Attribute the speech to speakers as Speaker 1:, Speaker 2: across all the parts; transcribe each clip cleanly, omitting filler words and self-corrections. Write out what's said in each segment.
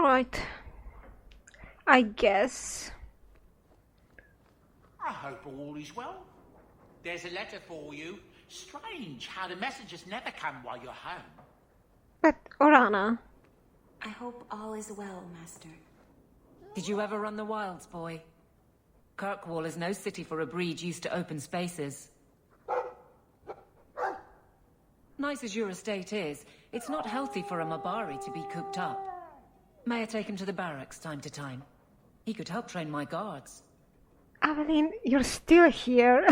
Speaker 1: Alright. I guess.
Speaker 2: I hope all is well. There's a letter for you. Strange how the messages never come while you're home.
Speaker 1: But, Orana...
Speaker 3: I hope all is well, Master.
Speaker 4: Did you ever run the wilds, boy? Kirkwall is no city for a breed used to open spaces. Nice as your estate is, it's not healthy for a Mabari to be cooped up. May I take him to the barracks time to time? He could help train my guards.
Speaker 1: Aveline, you're still here.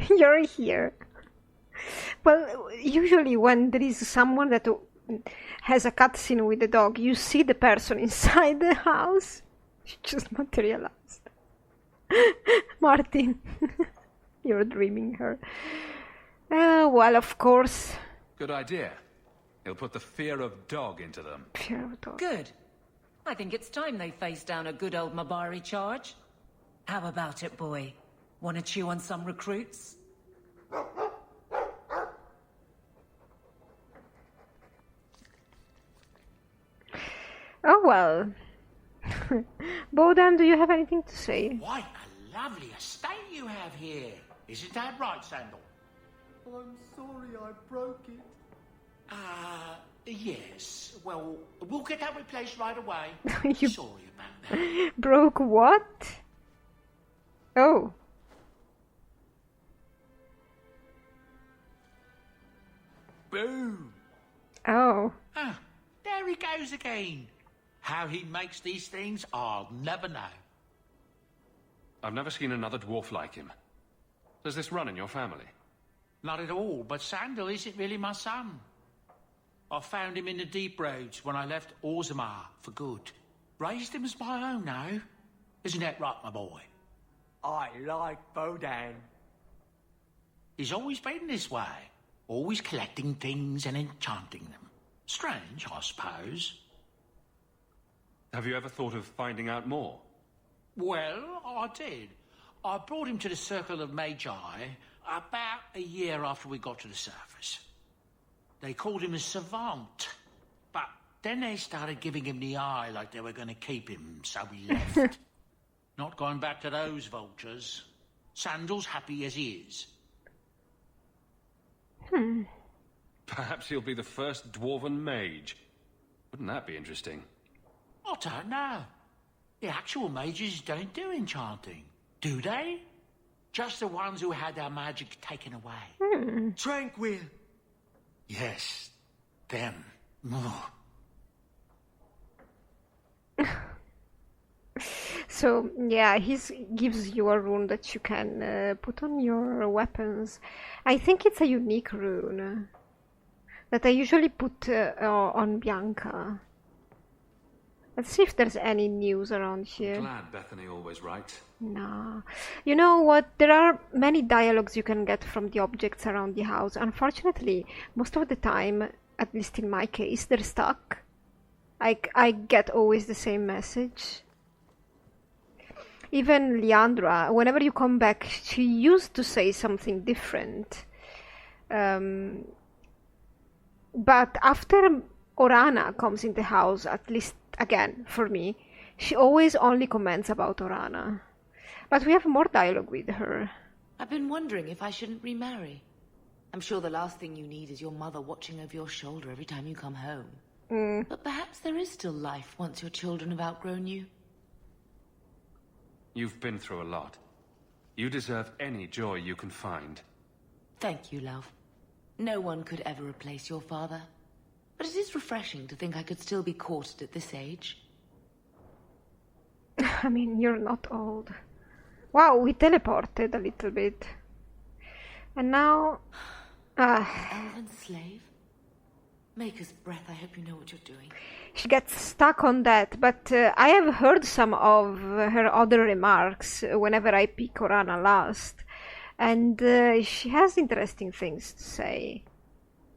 Speaker 1: You're here. Well, usually when there is someone that has a cutscene with the dog, you see the person inside the house. She just materialized. Martin, you're dreaming her. Well, of course.
Speaker 5: Good idea. He'll put the fear of dog into them.
Speaker 1: Fear of dog.
Speaker 4: Good. I think it's time they face down a good old Mabari charge. How about it, boy? Want to chew on some recruits?
Speaker 1: Oh well. Bodan, do you have anything to say?
Speaker 2: What a lovely estate you have here. Isn't that right, Sandal?
Speaker 6: I'm sorry I broke it.
Speaker 2: Yes. Well, we'll get that replaced right away.
Speaker 1: You
Speaker 2: Sorry about that.
Speaker 1: broke what? Oh.
Speaker 2: Boom.
Speaker 1: Oh.
Speaker 2: Ah, there he goes again. How he makes these things, I'll never know.
Speaker 5: I've never seen another dwarf like him. Does this run in your family?
Speaker 2: Not at all, but Sandal isn't really my son. I found him in the deep roads when I left Orzammar for good. Raised him as my own now. Isn't that right, my boy?
Speaker 6: I like Bodan.
Speaker 2: He's always been this way. Always collecting things and enchanting them. Strange, I suppose.
Speaker 5: Have you ever thought of finding out more?
Speaker 2: Well, I did. I brought him to the Circle of Magi about a year after we got to the surface. They called him a savant, but then they started giving him the eye like they were going to keep him, so he left. Not going back to those vultures. Sandal's happy as he is.
Speaker 5: Perhaps he'll be the first dwarven mage. Wouldn't that be interesting?
Speaker 2: I don't know. The actual mages don't do enchanting, do they? Just the ones who had their magic taken away.
Speaker 6: Tranquil.
Speaker 2: Yes, them.
Speaker 1: So, yeah, he gives you a rune that you can put on your weapons. I think it's a unique rune that I usually put on Bianca. Let's see if there's any news around here.
Speaker 5: Glad Bethany always right.
Speaker 1: No. You know what? There are many dialogues you can get from the objects around the house. Unfortunately, most of the time, at least in my case, they're stuck. I get always the same message. Even Leandra, whenever you come back, she used to say something different. But after Orana comes in the house, at least again for me, she always only comments about Orana. But we have more dialogue with her.
Speaker 3: I've been wondering if I shouldn't remarry. I'm sure the last thing you need is your mother watching over your shoulder every time you come home. But perhaps there is still life once your children have outgrown you.
Speaker 5: You've been through a lot. You deserve any joy you can find.
Speaker 3: Thank you, love. No one could ever replace your father. But it is refreshing to think I could still be courted at this age.
Speaker 1: I mean, you're not old. Wow, we teleported a little bit. And now...
Speaker 3: Elven slave? Maker's breath, I hope you know what you're doing.
Speaker 1: She gets stuck on that, but I have heard some of her other remarks whenever I pick Orana last. And she has interesting things to say.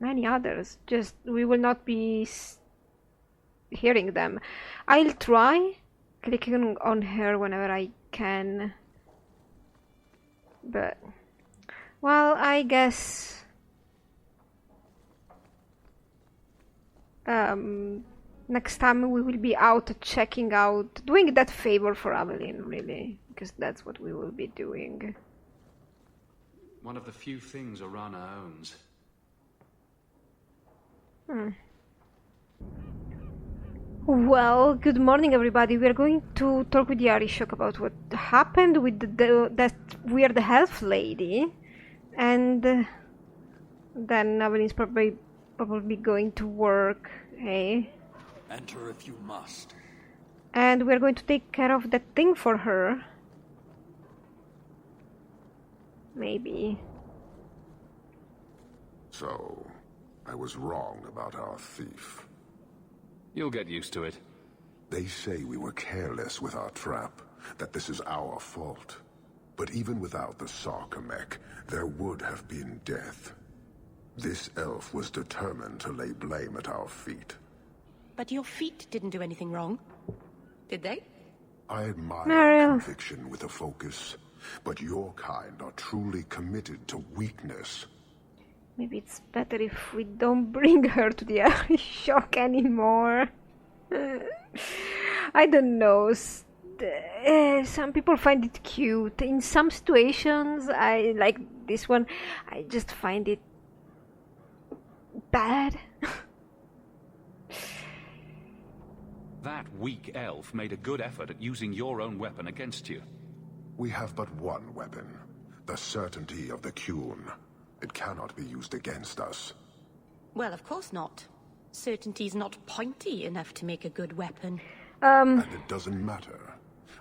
Speaker 1: Many others, just we will not be hearing them. I'll try clicking on her whenever I can. But, well, I guess... Next time we will be out checking out, doing that favor for Aveline, really, because that's what we will be doing.
Speaker 5: One of the few things Orana owns.
Speaker 1: Well, good morning, everybody. We are going to talk with the Arishok about what happened with that weird health lady, and then Aveline's probably going to work, hey?
Speaker 7: Enter if you must.
Speaker 1: And we're going to take care of that thing for her. Maybe.
Speaker 8: So, I was wrong about our thief.
Speaker 5: You'll get used to it.
Speaker 8: They say we were careless with our trap, that this is our fault. But even without the Sarcomech, there would have been death. This elf was determined to lay blame at our feet.
Speaker 9: But your feet didn't do anything wrong, did they?
Speaker 8: I admire
Speaker 1: Mariel.
Speaker 8: conviction with a focus, but your kind are truly committed to weakness.
Speaker 1: Maybe it's better if we don't bring her to the shock anymore. I don't know. Some people find it cute. In some situations, I like this one. I just find it bad.
Speaker 5: That weak elf made a good effort at using your own weapon against you.
Speaker 8: We have but one weapon, the certainty of the Qun. It cannot be used against us.
Speaker 9: Well, of course not. Certainty's not pointy enough to make a good weapon.
Speaker 8: And it doesn't matter.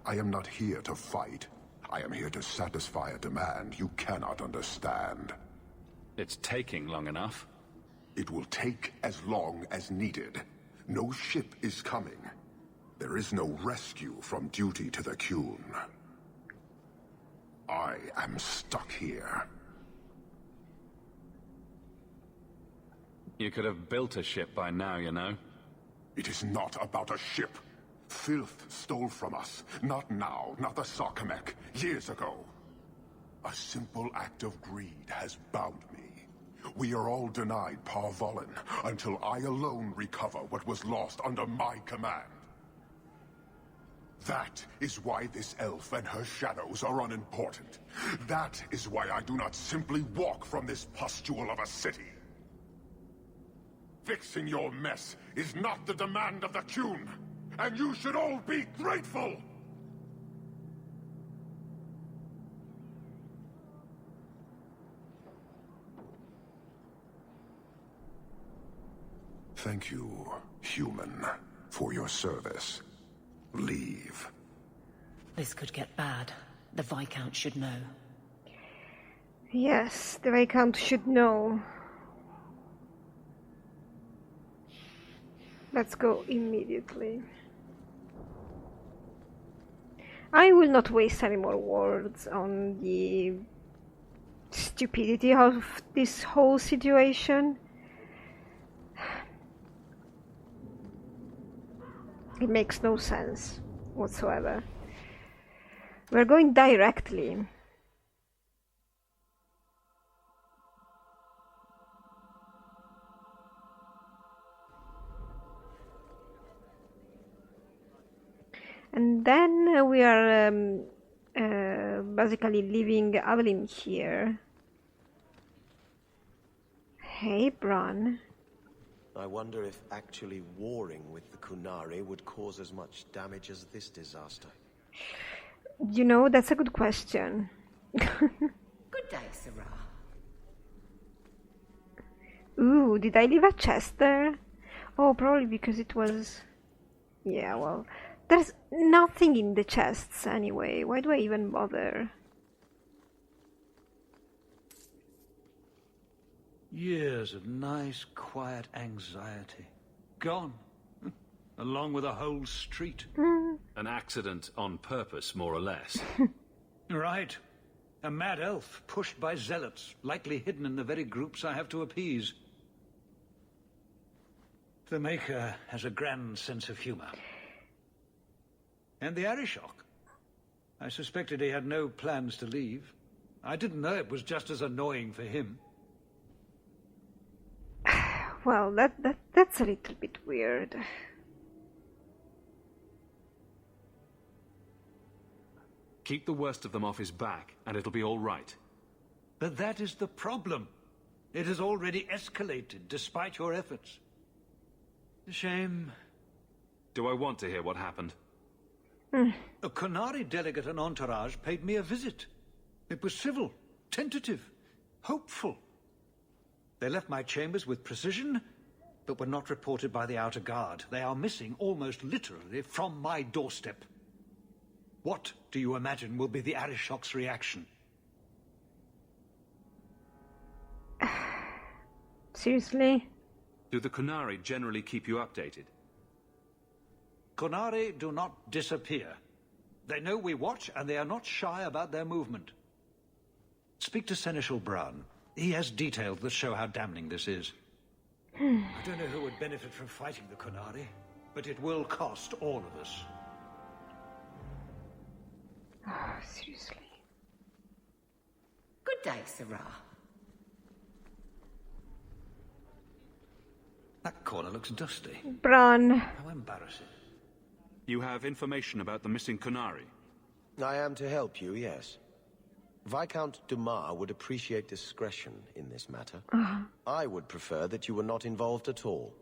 Speaker 8: I am not here to fight. I am here to satisfy a demand you cannot understand.
Speaker 5: It's taking long enough.
Speaker 8: It will take as long as needed. No ship is coming. There is no rescue from duty to the Qun. I am stuck here.
Speaker 5: You could have built a ship by now, you know.
Speaker 8: It is not about a ship. Filth stole from us. Not now, not the Sarcomech. Years ago. A simple act of greed has bound me. We are all denied Parvolin until I alone recover what was lost under my command. That is why this elf and her shadows are unimportant. That is why I do not simply walk from this pustule of a city. Fixing your mess is not the demand of the Qun, and you should all be grateful! Thank you, human, for your service. Leave.
Speaker 4: This could get bad. The Viscount should know.
Speaker 1: Yes, the Viscount should know. Let's go immediately. I will not waste any more words on the stupidity of this whole situation. It makes no sense whatsoever. We're going directly. And then we are basically leaving Aveline here. Hey, Bron.
Speaker 10: I wonder if actually warring with the Qunari would cause as much damage as this disaster.
Speaker 1: You know, that's a good question.
Speaker 3: Good day, Sarah.
Speaker 1: Ooh, did I leave a chest there? Oh, probably because it was... Yeah, well, there's nothing in the chests anyway. Why do I even bother?
Speaker 2: Years of nice, quiet anxiety. Gone. Along with a whole street.
Speaker 5: An accident on purpose, more or less.
Speaker 2: Right. A mad elf pushed by zealots, likely hidden in the very groups I have to appease. The Maker has a grand sense of humor. And the Arishok. I suspected he had no plans to leave. I didn't know it was just as annoying for him.
Speaker 1: Well, that's a little bit weird.
Speaker 5: Keep the worst of them off his back, and it'll be all right.
Speaker 7: But that is the problem. It has already escalated, despite your efforts. A shame.
Speaker 5: Do I want to hear what happened?
Speaker 7: A Qunari delegate and entourage paid me a visit. It was civil, tentative, hopeful. They left my chambers with precision, but were not reported by the outer guard. They are missing almost literally from my doorstep. What do you imagine will be the Arishok's reaction?
Speaker 1: Seriously?
Speaker 5: Do the Qunari generally keep you updated?
Speaker 7: Qunari do not disappear. They know we watch, and they are not shy about their movement. Speak to Seneschal Brown. He has details that show how damning this is. I don't know who would benefit from fighting the Qunari, but it will cost all of us.
Speaker 1: Oh, seriously.
Speaker 3: Good day, Sarah.
Speaker 7: That corner looks dusty.
Speaker 1: Bran.
Speaker 7: How embarrassing.
Speaker 5: You have information about the missing Qunari?
Speaker 10: I am to help you, yes. Viscount Dumas would appreciate discretion in this matter. I would prefer that you were not involved at all.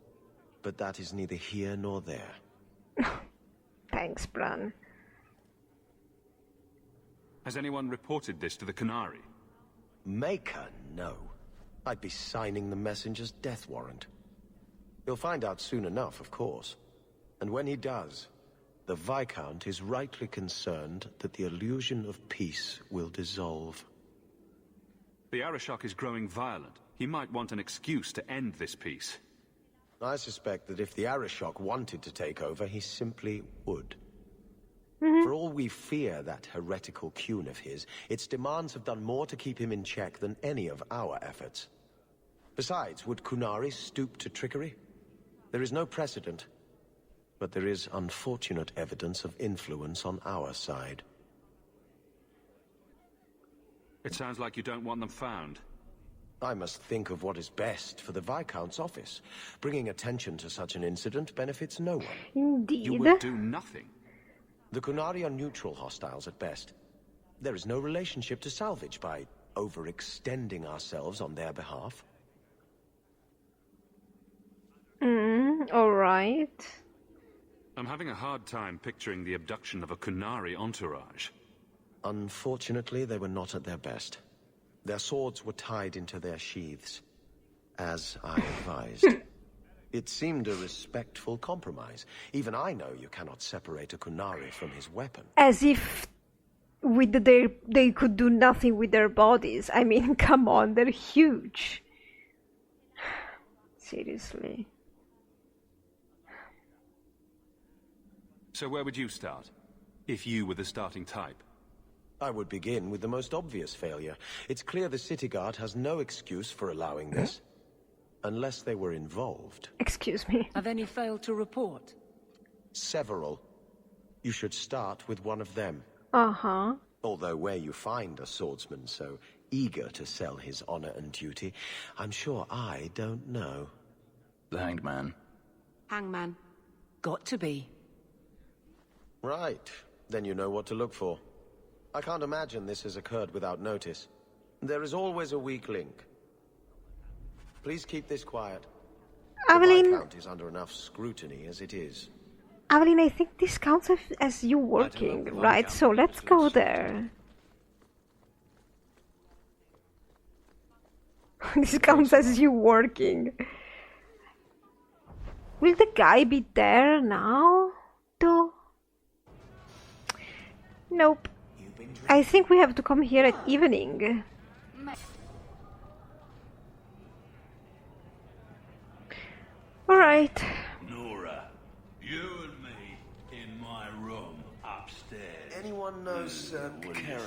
Speaker 10: But that is neither here nor there.
Speaker 1: Thanks, Bran.
Speaker 5: Has anyone reported this to the Qunari?
Speaker 10: Maker, no. I'd be signing the messenger's death warrant. He'll find out soon enough, of course. And when he does, the Viscount is rightly concerned that the illusion of peace will dissolve.
Speaker 5: The Arishok is growing violent. He might want an excuse to end this peace.
Speaker 10: I suspect that if the Arishok wanted to take over, he simply would. For all we fear that heretical Qun of his, its demands have done more to keep him in check than any of our efforts. Besides, would Qunari stoop to trickery? There is no precedent, but there is unfortunate evidence of influence on our side.
Speaker 5: It sounds like you don't want them found.
Speaker 10: I must think of what is best for the Viscount's office. Bringing attention to such an incident benefits no one.
Speaker 1: Indeed.
Speaker 5: You would do nothing.
Speaker 10: The Qunari are neutral hostiles at best. There is no relationship to salvage by overextending ourselves on their behalf.
Speaker 1: Alright.
Speaker 5: I'm having a hard time picturing the abduction of a Qunari entourage.
Speaker 10: Unfortunately, they were not at their best. Their swords were tied into their sheaths, as I advised. It seemed a respectful compromise. Even I know you cannot separate a Qunari from his weapon.
Speaker 1: As if they could do nothing with their bodies. I mean, come on, they're huge. Seriously.
Speaker 5: So where would you start, if you were the starting type?
Speaker 10: I would begin with the most obvious failure. It's clear the city guard has no excuse for allowing this. Unless they were involved.
Speaker 1: Excuse me.
Speaker 4: Have any failed to report?
Speaker 10: Several. You should start with one of them.
Speaker 1: Uh-huh.
Speaker 10: Although where you find a swordsman so eager to sell his honor and duty, I'm sure I don't know.
Speaker 7: The Hanged Man.
Speaker 9: Hangman.
Speaker 4: Got to be.
Speaker 10: Right. Then you know what to look for. I can't imagine this has occurred without notice. There is always a weak link. Please keep this quiet.
Speaker 1: Aveline...
Speaker 10: The Viscount is under enough scrutiny as it is.
Speaker 1: Aveline, I think this counts as you working, right? So let's go there. This counts as you working. Will the guy be there now, though? Nope. I think we have to come here at evening. Alright.
Speaker 11: Nora, you and me in my room upstairs.
Speaker 10: Anyone knows Karen?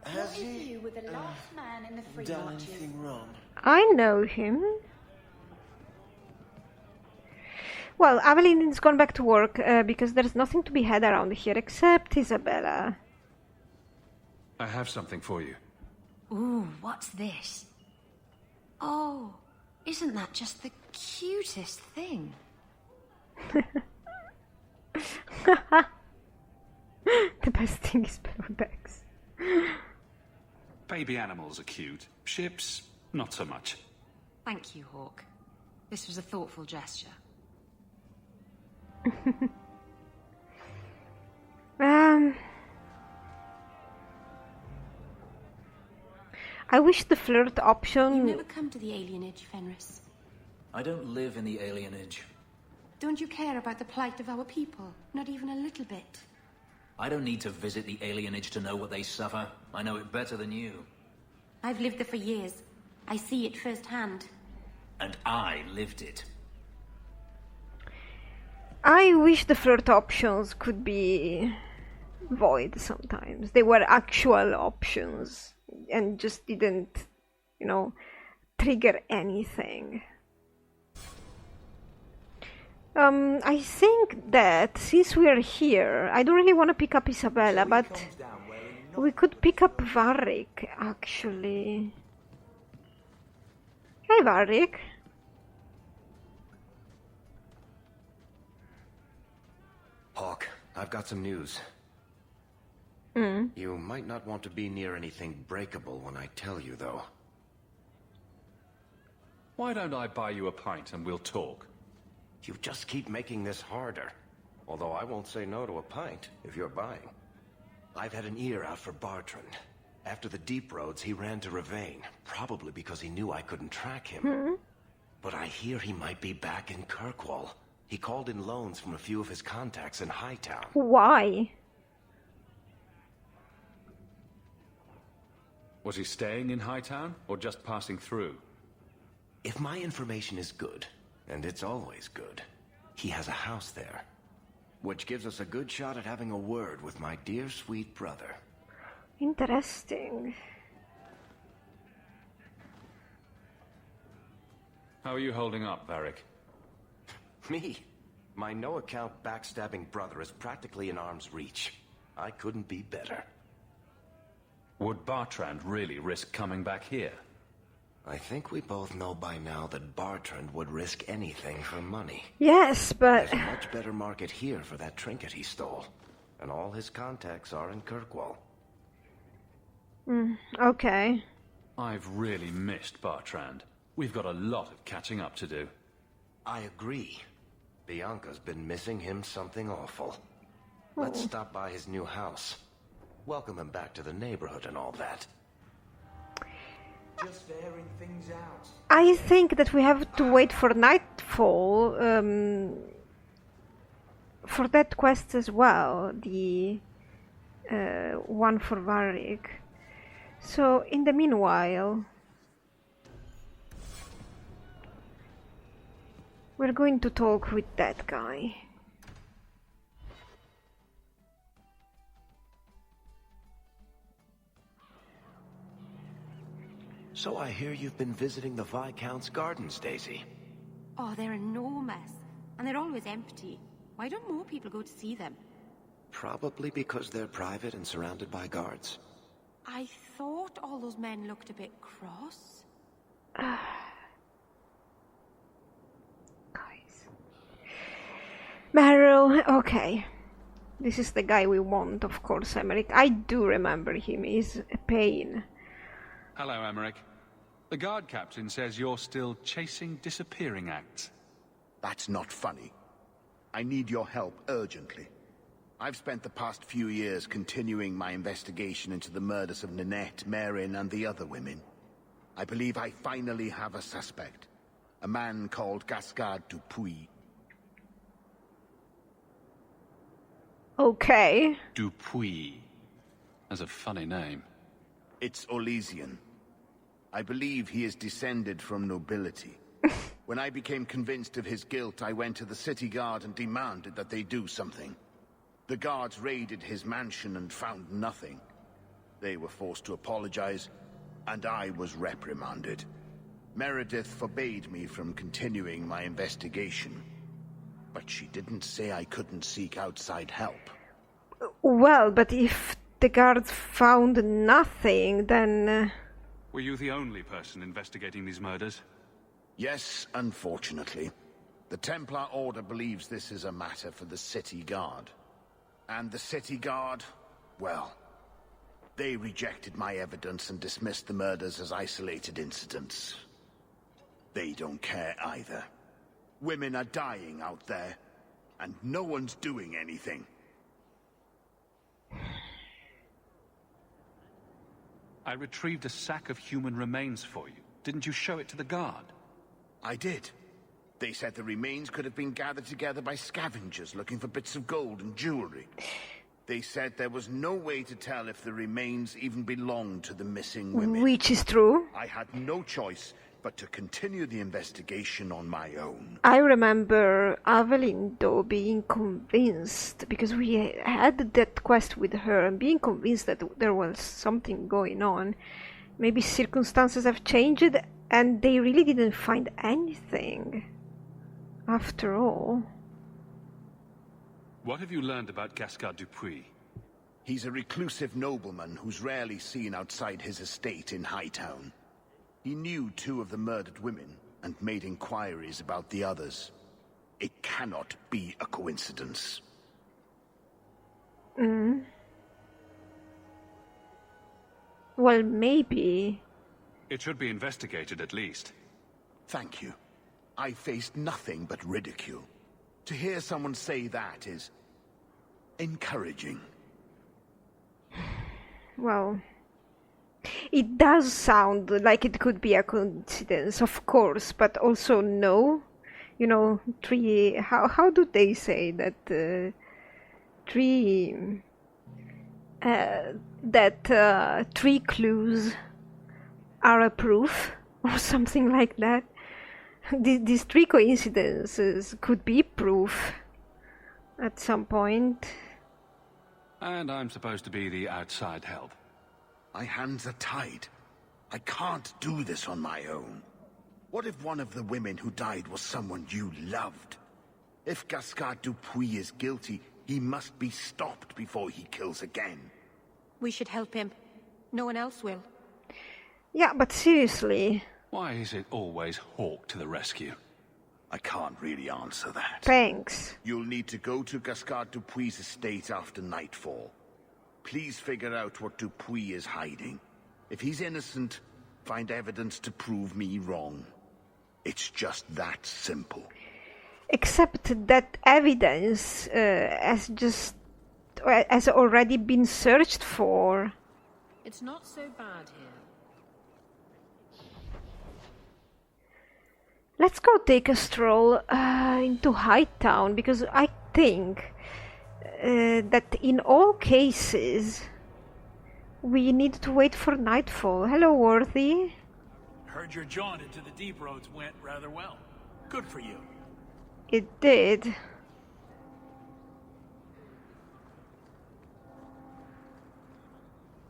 Speaker 10: Has he
Speaker 12: you were the last man in the free
Speaker 10: done
Speaker 12: watches.
Speaker 10: anything wrong?
Speaker 1: I know him. Well, Aveline gone back to work because there's nothing to be had around here except Isabella.
Speaker 5: I have something for you.
Speaker 12: Ooh, what's this? Oh, isn't that just the cutest thing?
Speaker 1: The best thing is Pelodex.
Speaker 5: Baby animals are cute. Ships, not so much.
Speaker 12: Thank you, Hawke. This was a thoughtful gesture.
Speaker 1: I wish the flirt option...
Speaker 9: You never come to the alienage, Fenris.
Speaker 13: I don't live in the alienage.
Speaker 9: Don't you care about the plight of our people? Not even a little bit.
Speaker 13: I don't need to visit the alienage to know what they suffer. I know it better than you.
Speaker 9: I've lived there for years. I see it firsthand.
Speaker 13: And I lived it.
Speaker 1: I wish the flirt options could be void sometimes. They were actual options and just didn't, you know, trigger anything. I think that since we're here, I don't really want to pick up Isabella, but we could pick up Varric, actually. Hey, Varric.
Speaker 10: Hawke, I've got some news. You might not want to be near anything breakable when I tell you, though.
Speaker 5: Why don't I buy you a pint and we'll talk?
Speaker 10: You just keep making this harder. Although I won't say no to a pint, if you're buying. I've had an ear out for Bartrand. After the deep roads, he ran to Ravane, probably because he knew I couldn't track him. But I hear he might be back in Kirkwall. He called in loans from a few of his contacts in Hightown.
Speaker 1: Why?
Speaker 5: Was he staying in Hightown, or just passing through?
Speaker 10: If my information is good, and it's always good, he has a house there. Which gives us a good shot at having a word with my dear sweet brother.
Speaker 1: Interesting.
Speaker 5: How are you holding up, Varric?
Speaker 10: Me? My no-account backstabbing brother is practically in arm's reach. I couldn't be better.
Speaker 5: Would Bartrand really risk coming back here?
Speaker 10: I think we both know by now that Bartrand would risk anything for money.
Speaker 1: Yes, but...
Speaker 10: There's a much better market here for that trinket he stole. And all his contacts are in Kirkwall.
Speaker 1: Okay.
Speaker 5: I've really missed Bartrand. We've got a lot of catching up to do.
Speaker 10: I agree. Bianca's been missing him something awful. Let's stop by his new house. Welcome him back to the neighborhood and all that.
Speaker 6: Just airing things out.
Speaker 1: I think that we have to wait for nightfall for that quest as well, the one for Varric. So in the meanwhile, we're going to talk with that guy.
Speaker 10: So I hear you've been visiting the Viscount's gardens, Daisy.
Speaker 9: Oh, they're enormous. And they're always empty. Why don't more people go to see them?
Speaker 10: Probably because they're private and surrounded by guards.
Speaker 9: I thought all those men looked a bit cross.
Speaker 1: Guys. Meryl, okay. This is the guy we want, of course, Emmerich. I do remember him. He's a pain.
Speaker 5: Hello, Emmerich. The guard captain says you're still chasing disappearing acts.
Speaker 14: That's not funny. I need your help urgently. I've spent the past few years continuing my investigation into the murders of Nanette, Marin, and the other women. I believe I finally have a suspect. A man called Gascard Dupuis.
Speaker 1: Okay.
Speaker 5: Dupuis. That's a funny name.
Speaker 14: It's Olesian. I believe he is descended from nobility. When I became convinced of his guilt, I went to the city guard and demanded that they do something. The guards raided his mansion and found nothing. They were forced to apologize, and I was reprimanded. Meredith forbade me from continuing my investigation. But she didn't say I couldn't seek outside help.
Speaker 1: Well, but if the guards found nothing, then...
Speaker 5: Were you the only person investigating these murders?
Speaker 14: Yes, unfortunately. The Templar Order believes this is a matter for the city guard. And the city guard, well, they rejected my evidence and dismissed the murders as isolated incidents. They don't care either. Women are dying out there, and no one's doing anything.
Speaker 5: I retrieved a sack of human remains for you. Didn't you show it to the guard?
Speaker 14: I did. They said the remains could have been gathered together by scavengers looking for bits of gold and jewelry. They said there was no way to tell if the remains even belonged to the missing women.
Speaker 1: Which is true.
Speaker 14: I had no choice but to continue the investigation on my own.
Speaker 1: I remember Evelyn, though, being convinced, because we had that quest with her, and being convinced that there was something going on. Maybe circumstances have changed, and they really didn't find anything, after all.
Speaker 5: What have you learned about Gascard Dupuis?
Speaker 14: He's a reclusive nobleman who's rarely seen outside his estate in Hightown. He knew 2 of the murdered women and made inquiries about the others. It cannot be a coincidence.
Speaker 1: Well, maybe.
Speaker 5: It should be investigated at least.
Speaker 14: Thank you. I faced nothing but ridicule. To hear someone say that is encouraging.
Speaker 1: Well, it does sound like it could be a coincidence, of course, but also no. You know, 3... How do they say that? 3... that 3 clues are a proof, or something like that. These 3 coincidences could be proof at some point.
Speaker 5: And I'm supposed to be the outside help.
Speaker 14: My hands are tied. I can't do this on my own. What if one of the women who died was someone you loved? If Gascard Dupuis is guilty, he must be stopped before he kills again.
Speaker 9: We should help him. No one else will.
Speaker 1: Yeah, but seriously.
Speaker 5: Why is it always Hawke to the rescue?
Speaker 14: I can't really answer that.
Speaker 1: Thanks.
Speaker 14: You'll need to go to Gascard Dupuis' estate after nightfall. Please figure out what Dupuis is hiding. If he's innocent, find evidence to prove me wrong. It's just that simple.
Speaker 1: Except that evidence has already been searched for.
Speaker 4: It's not so bad here.
Speaker 1: Let's go take a stroll into Hightown, because I think that in all cases we need to wait for nightfall. Hello, Worthy.
Speaker 15: Heard your jaunt into the deep roads went rather well. Good for you.
Speaker 1: It did.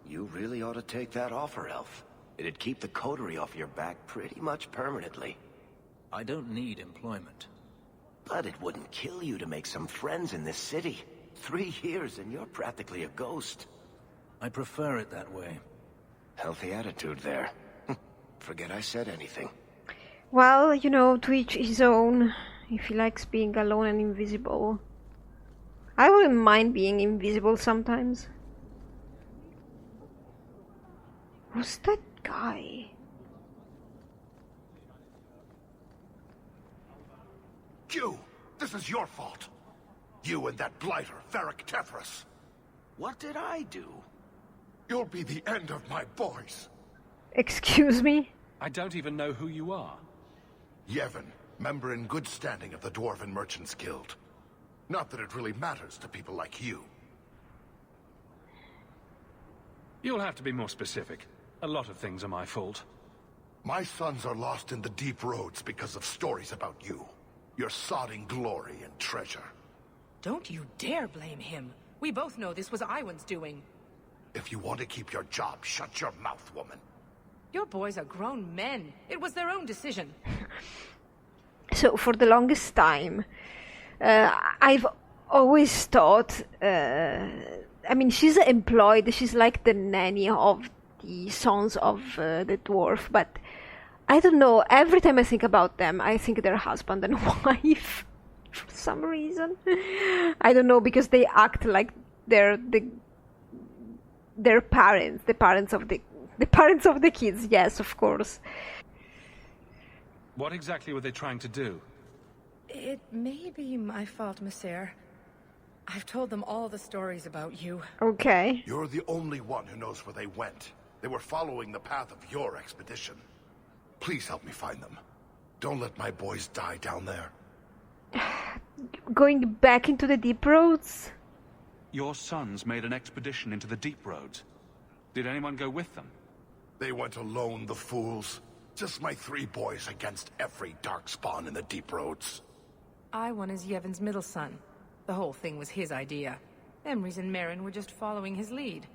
Speaker 10: You really ought to take that offer, Elf. It'd keep the coterie off your back pretty much permanently.
Speaker 13: I don't need employment.
Speaker 10: But it wouldn't kill you to make some friends in this city. 3 years and you're practically a ghost.
Speaker 13: I prefer it that way.
Speaker 10: Healthy attitude there. Forget I said anything.
Speaker 1: Well, you know, to each his own. If he likes being alone and invisible. I wouldn't mind being invisible sometimes. Who's that guy?
Speaker 8: You! This is your fault! You and that blighter, Varric Tethras.
Speaker 10: What did I do?
Speaker 8: You'll be the end of my boys.
Speaker 1: Excuse me?
Speaker 5: I don't even know who you are.
Speaker 8: Yevon, member in good standing of the Dwarven Merchants Guild. Not that it really matters to people like you.
Speaker 5: You'll have to be more specific. A lot of things are my fault.
Speaker 8: My sons are lost in the deep roads because of stories about you. Your sodding glory and treasure.
Speaker 12: Don't you dare blame him. We both know this was Iwan's doing.
Speaker 8: If you want to keep your job, shut your mouth, woman.
Speaker 12: Your boys are grown men. It was their own decision.
Speaker 1: So, for the longest time, I've always thought... I mean, she's employed, she's like the nanny of the sons of the dwarf, but I don't know, every time I think about them, I think they're husband and wife, for some reason. I don't know, because they act like their parents, the parents of the kids. Yes, of course.
Speaker 5: What exactly were they trying to do?
Speaker 12: It may be my fault, Monsieur. I've told them all the stories about you.
Speaker 1: Okay.
Speaker 16: You're the only one who knows where they went. They were following the path of your expedition. Please help me find them. Don't let my boys die down there.
Speaker 1: Going back into the deep roads?
Speaker 5: Your sons made an expedition into the deep roads. Did anyone go with them?
Speaker 16: They went alone, the fools. Just my 3 boys against every Darkspawn in the deep roads.
Speaker 12: Iwan is Yevon's middle son. The whole thing was his idea. Emrys and Merrin were just following his lead.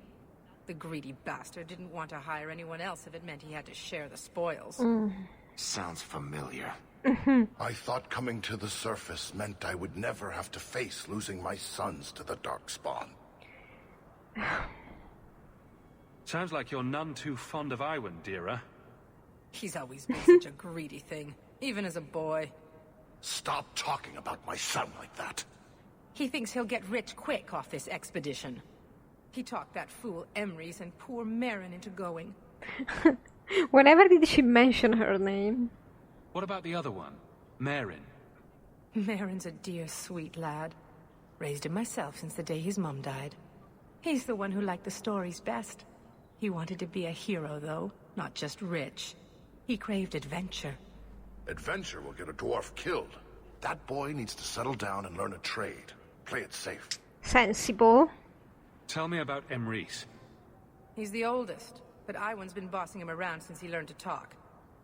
Speaker 12: The greedy bastard didn't want to hire anyone else if it meant he had to share the spoils.
Speaker 16: Sounds familiar. I thought coming to the surface meant I would never have to face losing my sons to the Darkspawn.
Speaker 5: Sounds like you're none too fond of Iwan, Dira.
Speaker 12: He's always been such a greedy thing, even as a boy.
Speaker 16: Stop talking about my son like that.
Speaker 12: He thinks he'll get rich quick off this expedition. He talked that fool Emrys and poor Merrin into going.
Speaker 1: Whenever did she mention her name?
Speaker 5: What about the other one? Merrin?
Speaker 12: Merrin's a dear, sweet lad. Raised him myself since the day his mum died. He's the one who liked the stories best. He wanted to be a hero, though, not just rich. He craved adventure.
Speaker 16: Adventure will get a dwarf killed. That boy needs to settle down and learn a trade. Play it safe.
Speaker 1: Sensible.
Speaker 5: Tell me about Emrys.
Speaker 12: He's the oldest, but Iwan's been bossing him around since he learned to talk.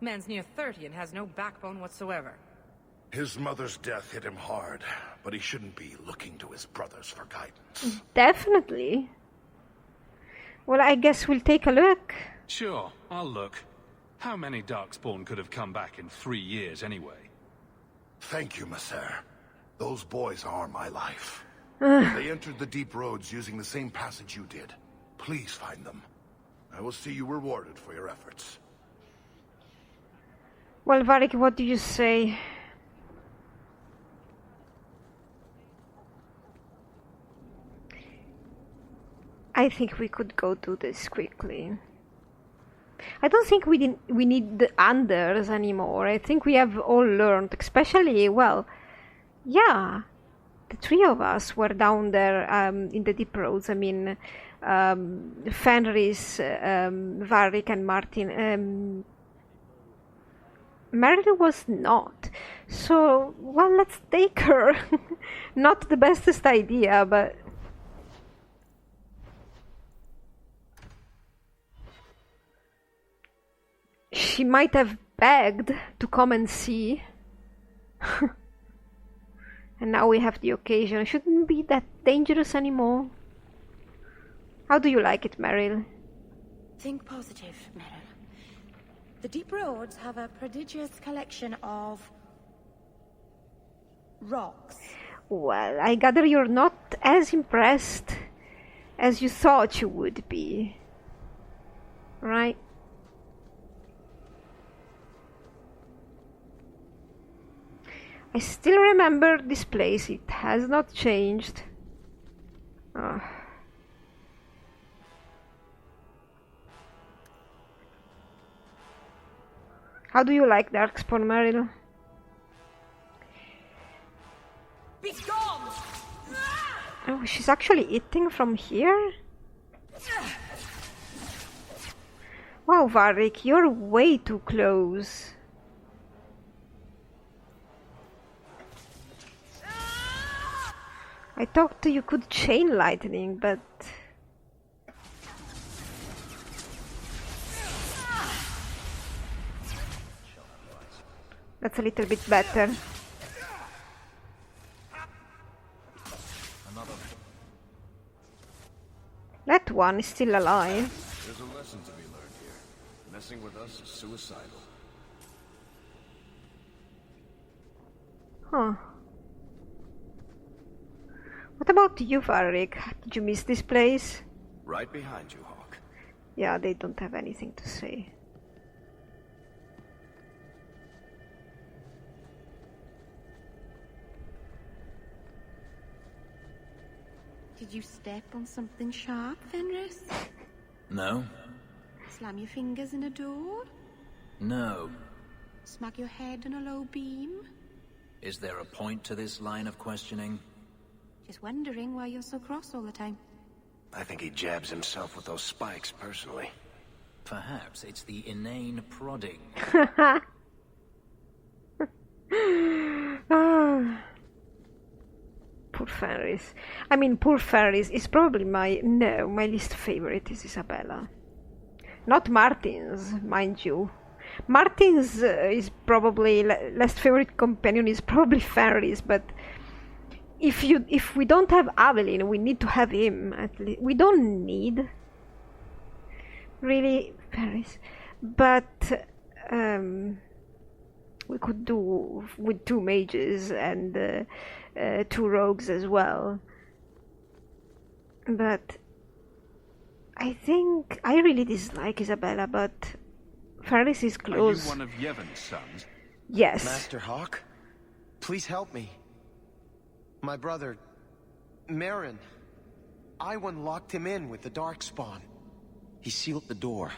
Speaker 12: Man's near 30 and has no backbone whatsoever.
Speaker 16: His mother's death hit him hard, but he shouldn't be looking to his brothers for guidance.
Speaker 1: Definitely. Well, I guess we'll take a look.
Speaker 5: Sure, I'll look. How many Darkspawn could have come back in 3 years anyway?
Speaker 16: Thank you, Messer. Those boys are my life. They entered the deep roads using the same passage you did. Please find them. I will see you rewarded for your efforts.
Speaker 1: Well, Varric, what do you say? I think we could go do this quickly. I don't think we need the unders anymore. I think we have all learned, especially, well, yeah, the 3 of us were down there in the deep roads. I mean, Fenris, Varric and Martin. Meryl was not. So, well, let's take her. Not the bestest idea, but... She might have begged to come and see. And now we have the occasion. Shouldn't be that dangerous anymore. How do you like it, Meryl?
Speaker 9: Think positive, Meryl. The deep roads have a prodigious collection of rocks.
Speaker 1: Well, I gather you're not as impressed as you thought you would be. Right? I still remember this place. It has not changed. How do you like Darkspawn, Meryl?
Speaker 12: Be gone!
Speaker 1: Oh, she's actually eating from here? Wow, Varric, you're way too close. I thought you could chain lightning, but... That's a little bit better. That one is still alive.
Speaker 17: There's a lesson to be learned here. Messing with us is suicidal.
Speaker 1: Huh. What about you, Varric? Did you miss this place?
Speaker 17: Right behind you, Hawke.
Speaker 1: Yeah, they don't have anything to say.
Speaker 9: Did you step on something sharp, Fenris?
Speaker 13: No?
Speaker 9: Slam your fingers in a door?
Speaker 13: No.
Speaker 9: Smack your head on a low beam?
Speaker 13: Is there a point to this line of questioning?
Speaker 9: Just wondering why you're so cross all the time.
Speaker 17: I think he jabs himself with those spikes, personally.
Speaker 13: Perhaps it's the inane prodding.
Speaker 1: Poor Fenris. I mean, poor Fenris is probably my least favorite is Isabella. Not Martin's, mind you. Martin's is probably least favorite companion is probably Fenris, but if we don't have Aveline, we need to have him at least. We don't need really Fenris, but we could do with 2 mages and 2 rogues as well. But I think I really dislike Isabella, but Fenris is close.
Speaker 5: Are you one of Yevon's sons?
Speaker 1: Yes.
Speaker 10: Master Hawke, please help me. My brother, Merrin, Iwan locked him in with the Darkspawn. He sealed the door,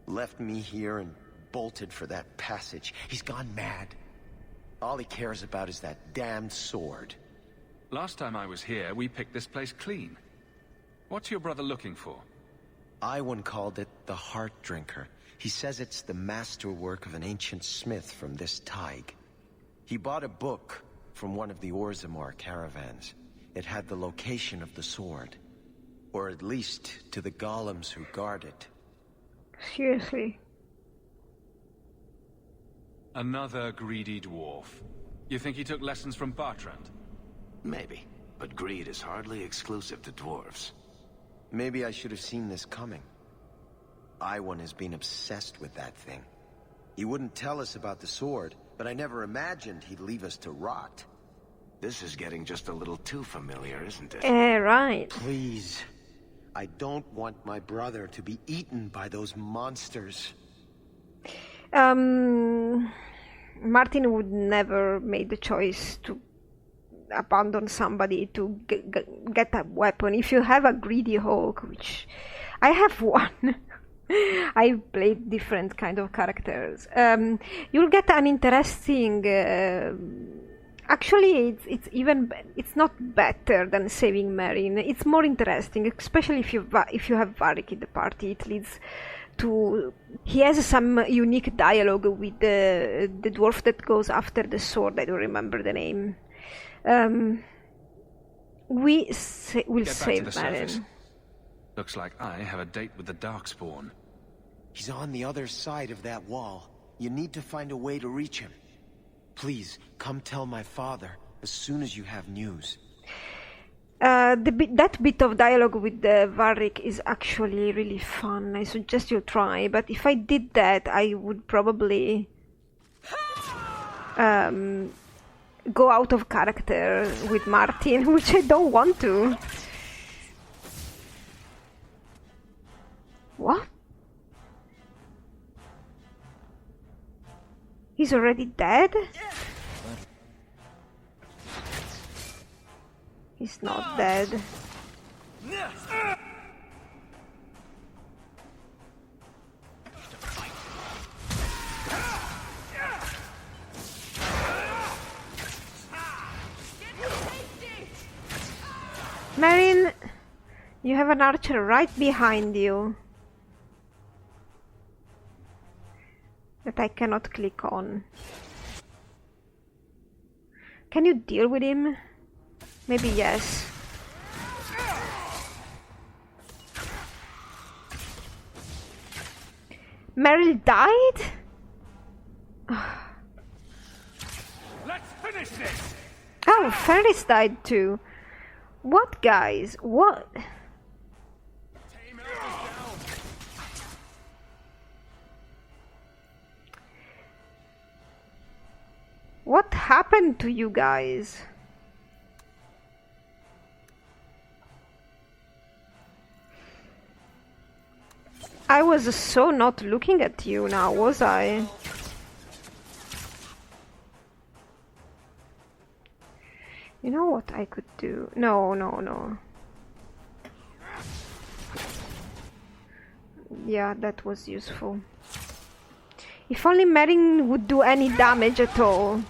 Speaker 10: left me here and bolted for that passage. He's gone mad. All he cares about is that damned sword.
Speaker 5: Last time I was here, we picked this place clean. What's your brother looking for?
Speaker 10: Iwan called it the Heart Drinker. He says it's the masterwork of an ancient smith from this Tig. He bought a book from one of the Orzammar caravans. It had the location of the sword. Or at least to the golems who guard it.
Speaker 1: Seriously.
Speaker 5: Another greedy dwarf. You think he took lessons from Bartrand?
Speaker 17: Maybe, but greed is hardly exclusive to dwarves.
Speaker 10: Maybe I should have seen this coming. Iwan has been obsessed with that thing. He wouldn't tell us about the sword, but I never imagined he'd leave us to rot.
Speaker 17: This is getting just a little too familiar, isn't it?
Speaker 1: Right.
Speaker 10: Please. I don't want my brother to be eaten by those monsters.
Speaker 1: Martin would never make the choice to abandon somebody to get a weapon. If you have a greedy Hawke, which I have one, I played different kind of characters. You'll get an interesting. Actually, it's not better than saving Merrin. It's more interesting, especially if you have Varric in the party. It leads to he has some unique dialogue with the dwarf that goes after the sword. I don't remember the name. We'll save Merrin.
Speaker 5: Looks like I have a date with the Darkspawn.
Speaker 10: He's on the other side of that wall. You need to find a way to reach him. Please, come tell my father as soon as you have news.
Speaker 1: That bit of dialogue with Varric is actually really fun. I suggest you try, but if I did that, I would probably go out of character with Martin, which I don't want to. What? He's already dead? He's not dead. Merrin, you have an archer right behind you that I cannot click on. Can you deal with him? Maybe yes. Meryl died?
Speaker 15: Let's finish this.
Speaker 1: Oh, Ferris died too. What, guys? What? What happened to you guys? I was so not looking at you now, was I? You know what I could do? No. Yeah, that was useful. If only Merrin would do any damage at all.